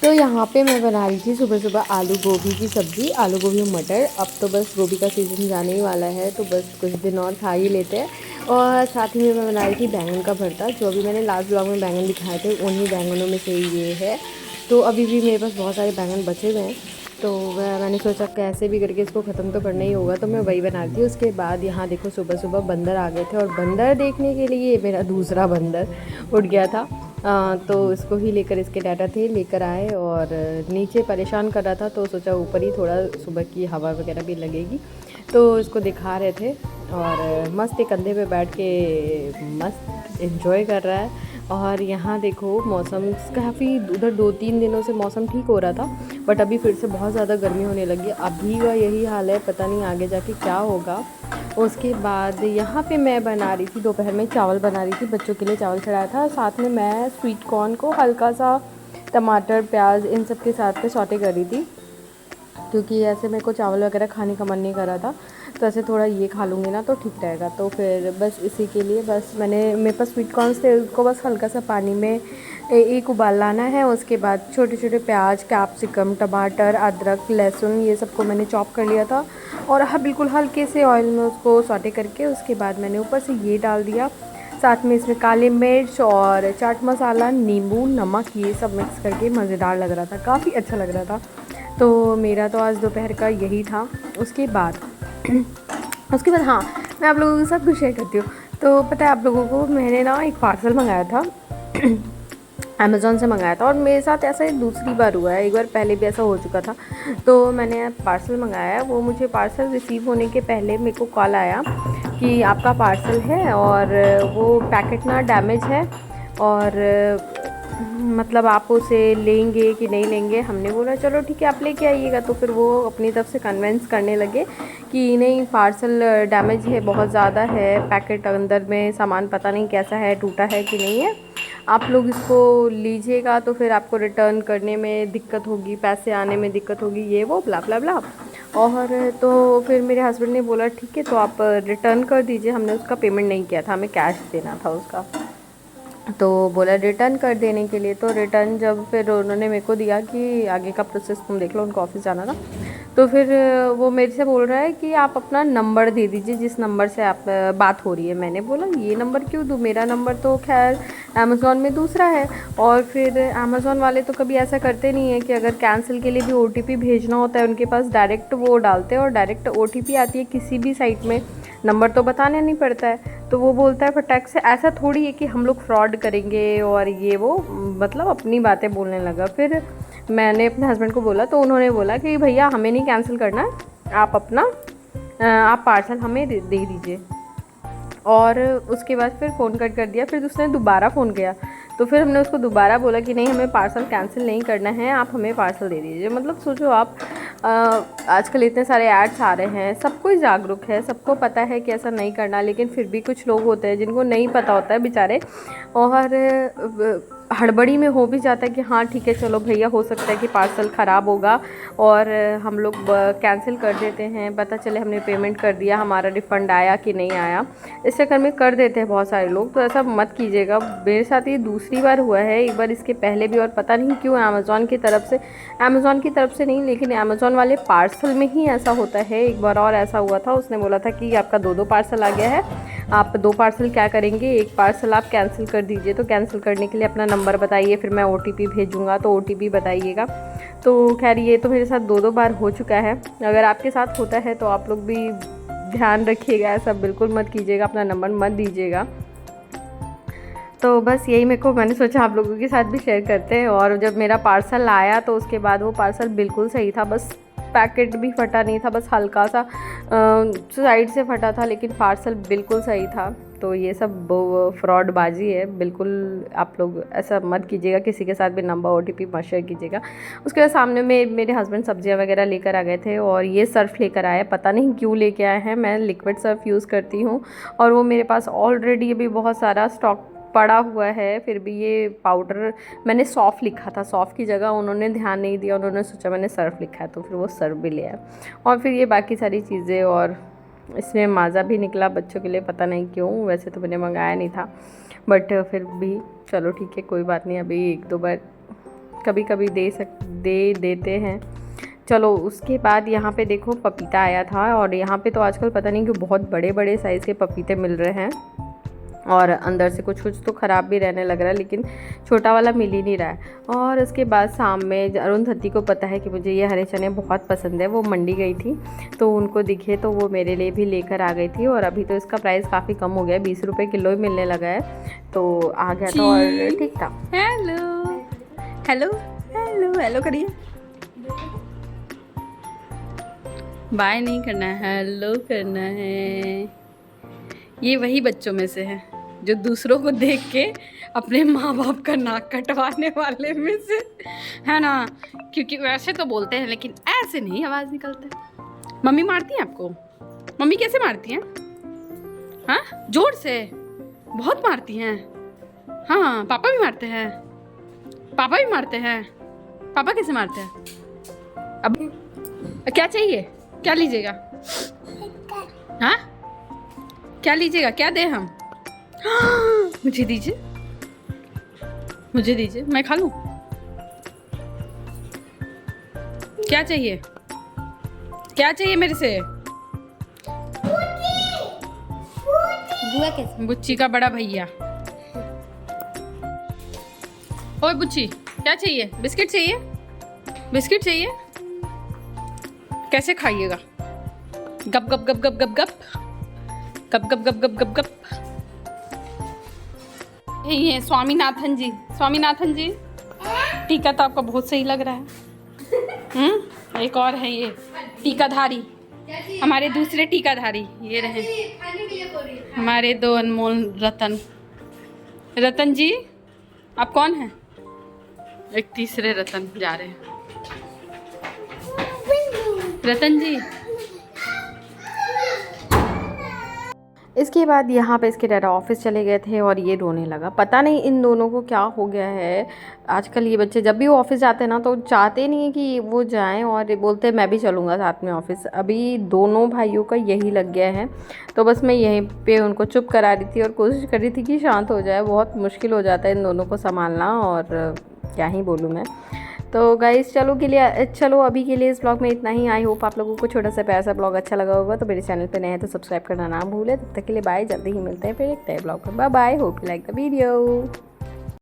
तो यहाँ पे मैं बना रही थी सुबह सुबह आलू गोभी की सब्ज़ी, आलू गोभी और मटर। अब तो बस गोभी का सीज़न जाने ही वाला है, तो बस कुछ दिन और खा ही लेते हैं। और साथ ही में मैं बना रही थी बैंगन का भरता, जो अभी मैंने लास्ट ब्लॉग में बैंगन दिखाए थे, उन्हीं बैंगनों में से ये है। तो अभी भी मेरे पास बहुत सारे बैंगन बचे हुए हैं, तो मैंने सोचा कैसे भी करके इसको ख़त्म तो करना ही होगा, तो मैं वही बना रही थी। उसके बाद यहाँ देखो सुबह सुबह बंदर आ गए थे, और बंदर देखने के लिए मेरा दूसरा बंदर उठ गया था। तो इसको ही लेकर, इसके डाटा थे लेकर आए, और नीचे परेशान कर रहा था, तो सोचा ऊपर ही थोड़ा सुबह की हवा वगैरह भी लगेगी, तो इसको दिखा रहे थे। और मस्त एक कंधे पे बैठ के मस्त एंजॉय कर रहा है। और यहाँ देखो मौसम काफ़ी, उधर 2-3 दिनों से मौसम ठीक हो रहा था, बट अभी फिर से बहुत ज़्यादा गर्मी होने लगी। अभी का यही हाल है, पता नहीं आगे जाके क्या होगा। उसके बाद यहाँ पे मैं बना रही थी, दोपहर में चावल बना रही थी, बच्चों के लिए चावल चढ़ाया था। साथ में मैं स्वीट कॉर्न को हल्का सा टमाटर प्याज इन सब के साथ में सौटे कर रही थी, क्योंकि ऐसे मेरे को चावल वगैरह खाने का मन नहीं कर रहा था, तो ऐसे थोड़ा ये खा लूँगी ना तो ठीक रहेगा। तो फिर बस इसी के लिए बस मेरे पास स्वीट कॉर्न्स थे, उसको बस हल्का सा पानी में एक उबाल लाना है। उसके बाद छोटे छोटे प्याज, कैप्सिकम, टमाटर, अदरक, लहसुन ये सबको मैंने चॉप कर लिया था, और बिल्कुल हल्के से ऑयल में उसको सौटे करके उसके बाद मैंने ऊपर से ये डाल दिया। साथ में इसमें काली मिर्च और चाट मसाला, नींबू, नमक, ये सब मिक्स करके मज़ेदार लग रहा था, काफ़ी अच्छा लग रहा था। तो मेरा तो आज दोपहर का यही था। उसके बाद हाँ, मैं आप लोगों के साथ कुछ शेयर करती हूँ। तो पता है आप लोगों को, मैंने ना एक पार्सल मंगाया था अमेज़ॉन से मंगाया था, और मेरे साथ ऐसा ही दूसरी बार हुआ है, एक बार पहले भी ऐसा हो चुका था। तो मैंने पार्सल मंगाया, वो मुझे पार्सल रिसीव होने के पहले मेरे को कॉल आया कि आपका पार्सल है और वो पैकेट ना डैमेज है, और मतलब आप उसे लेंगे कि नहीं लेंगे। हमने बोला चलो ठीक है आप लेके आइएगा। तो फिर वो अपनी तरफ से कन्विंस करने लगे कि नहीं, पार्सल डैमेज है, बहुत ज़्यादा है, पैकेट अंदर में सामान पता नहीं कैसा है, टूटा है कि नहीं है, आप लोग इसको लीजिएगा तो फिर आपको रिटर्न करने में दिक्कत होगी, पैसे आने में दिक्कत होगी, ये वो ब्ला ब्ला ब्ला। और तो फिर मेरे हस्बैंड ने बोला ठीक है तो आप रिटर्न कर दीजिए। हमने उसका पेमेंट नहीं किया था, हमें कैश देना था उसका। तो बोला रिटर्न कर देने के लिए, तो रिटर्न जब फिर उन्होंने मेरे को दिया कि आगे का प्रोसेस तुम देख लो, उनको ऑफिस जाना था। तो फिर वो मेरे से बोल रहा है कि आप अपना नंबर दे दीजिए जिस नंबर से आप बात हो रही है। मैंने बोला ये नंबर क्यों दूँ, मेरा नंबर तो खैर अमेज़ॉन में दूसरा है। और फिर अमेज़ॉन वाले तो कभी ऐसा करते नहीं है कि अगर कैंसिल के लिए भी OTP भेजना होता है उनके पास, डायरेक्ट वो डालते हैं और डायरेक्ट OTP आती है किसी भी साइट में, नंबर तो बताना नहीं पड़ता है। तो वो बोलता है फटाक से, ऐसा थोड़ी है कि हम लोग फ्रॉड करेंगे और ये वो, मतलब अपनी बातें बोलने लगा। फिर मैंने अपने हस्बैंड को बोला, तो उन्होंने बोला कि भैया हमें नहीं कैंसिल करना है, आप अपना आप पार्सल हमें दे दीजिए। और उसके बाद फिर फ़ोन कट कर दिया। फिर उसने दोबारा फ़ोन किया, तो फिर हमने उसको दोबारा बोला कि नहीं, हमें पार्सल कैंसिल नहीं करना है, आप हमें पार्सल दे दीजिए। मतलब सोचो आप, आजकल इतने सारे ऐड्स आ रहे हैं, सब कोई जागरूक है, सबको पता है कि ऐसा नहीं करना, लेकिन फिर भी कुछ लोग होते हैं जिनको नहीं पता होता है बेचारे, और हड़बड़ी में हो भी जाता है कि हाँ ठीक है चलो भैया, हो सकता है कि पार्सल ख़राब होगा और हम लोग कैंसिल कर देते हैं, पता चले हमने पेमेंट कर दिया, हमारा रिफ़ंड आया कि नहीं आया, इस चक्कर में कर देते हैं बहुत सारे लोग। तो ऐसा मत कीजिएगा। मेरे साथ ये दूसरी बार हुआ है, एक बार इसके पहले भी, और पता नहीं क्यों अमेज़ॉन की तरफ से नहीं, लेकिन अमेज़ॉन वाले पार्सल में ही ऐसा होता है। एक बार और ऐसा हुआ था, उसने बोला था कि आपका 2 पार्सल आ गया है, आप 2 पार्सल क्या करेंगे, एक पार्सल आप कैंसिल कर दीजिए। तो कैंसिल करने के लिए अपना नंबर बताइए, फिर मैं OTP भेजूँगा, तो OTP बताइएगा। तो खैर ये तो मेरे साथ 2 बार हो चुका है। अगर आपके साथ होता है तो आप लोग भी ध्यान रखिएगा, ऐसा बिल्कुल मत कीजिएगा, अपना नंबर मत दीजिएगा। तो बस यही मैंने सोचा आप लोगों के साथ भी शेयर करते हैं। और जब मेरा पार्सल आया तो उसके बाद वो पार्सल बिल्कुल सही था, बस पैकेट भी फटा नहीं था, बस हल्का सा साइड से फटा था, लेकिन पार्सल बिल्कुल सही था। तो ये सब फ्रॉडबाजी है, बिल्कुल आप लोग ऐसा मत कीजिएगा, किसी के साथ भी नंबर OTP मत शेयर कीजिएगा। उसके बाद सामने में मेरे हस्बैंड सब्जियां वगैरह लेकर आ गए थे, और ये सर्फ़ लेकर आए, पता नहीं क्यों लेके आए हैं। मैं लिक्विड सर्फ़ यूज़ करती हूँ, और वो मेरे पास ऑलरेडी अभी बहुत सारा स्टॉक पड़ा हुआ है। फिर भी ये पाउडर, मैंने सॉफ़ लिखा था, सॉफ़ की जगह उन्होंने ध्यान नहीं दिया, उन्होंने सोचा मैंने सर्फ़ लिखा है, तो फिर वो सर्फ़ भी ले आया। और फिर ये बाकी सारी चीज़ें, और इसमें माज़ा भी निकला बच्चों के लिए, पता नहीं क्यों, वैसे तो मैंने मंगाया नहीं था, बट फिर भी चलो ठीक है, कोई बात नहीं, अभी 1-2 बार कभी कभी दे देते हैं। चलो उसके बाद यहाँ पे देखो पपीता आया था, और यहाँ पे तो आजकल पता नहीं क्यों बहुत बड़े बड़े साइज़ के पपीते मिल रहे हैं, और अंदर से कुछ कुछ तो ख़राब भी रहने लग रहा है, लेकिन छोटा वाला मिल ही नहीं रहा है। और उसके बाद शाम में अरुंधति को पता है कि मुझे ये हरे चने बहुत पसंद है, वो मंडी गई थी तो उनको दिखे तो वो मेरे लिए भी लेकर आ गई थी। और अभी तो इसका प्राइस काफ़ी कम हो गया है, 20 रुपये किलो ही मिलने लगा है, तो आ गया था और ठीक था। हेलो हेलो हेलो हेलो करिए, बाय नहीं करना है, हेलो करना है। ये वही बच्चों में से है जो दूसरों को देख के अपने माँ बाप का नाक कटवाने वाले में से है ना, क्योंकि वैसे तो बोलते हैं लेकिन ऐसे नहीं आवाज़ निकलता। मम्मी मारती हैं आपको? मम्मी कैसे मारती हैं? हाँ जोर से बहुत मारती हैं। हाँ पापा भी मारते हैं, पापा भी मारते हैं। पापा कैसे मारते हैं? अब क्या चाहिए, क्या लीजिएगा? हाँ क्या लीजिएगा, क्या दे हम? मुझे दीजिए, मुझे दीजिए, मैं खा लूं। क्या चाहिए, क्या चाहिए मेरे से? बुआ कैसे? बुच्ची का बड़ा भैया। ओए बुच्ची क्या चाहिए? बिस्किट चाहिए? बिस्किट चाहिए? कैसे खाइएगा? गप गप गप गप गप गप गप गप गप गप गप गप। यही है स्वामीनाथन जी, स्वामीनाथन जी। टीका तो आपका बहुत सही लग रहा है। एक और है ये टीकाधारी, हमारे दूसरे टीकाधारी ये रहे हमारे 2 अनमोल रतन। रतन जी आप कौन हैं? एक तीसरे रतन जा रहे हैं। रतन जी। इसके बाद यहाँ पे इसके डैडा ऑफिस चले गए थे और ये रोने लगा। पता नहीं इन दोनों को क्या हो गया है, आजकल ये बच्चे जब भी वो ऑफिस जाते हैं ना तो चाहते नहीं है कि वो जाएं, और बोलते हैं मैं भी चलूँगा साथ में ऑफिस। अभी दोनों भाइयों का यही लग गया है, तो बस मैं यहीं पे उनको चुप करा रही थी और कोशिश कर रही थी कि शांत हो जाए। बहुत मुश्किल हो जाता है इन दोनों को संभालना, और क्या ही बोलूँ मैं। तो गाइस चलो अभी के लिए इस ब्लॉग में इतना ही। आई होप आप लोगों को छोटा सा प्यारा सा ब्लॉग अच्छा लगा होगा। तो मेरे चैनल पे नए हैं तो सब्सक्राइब करना ना भूलें। तब तक के लिए बाय, जल्दी ही मिलते हैं फिर एक नए ब्लॉग में। Bye bye, hope you like the video.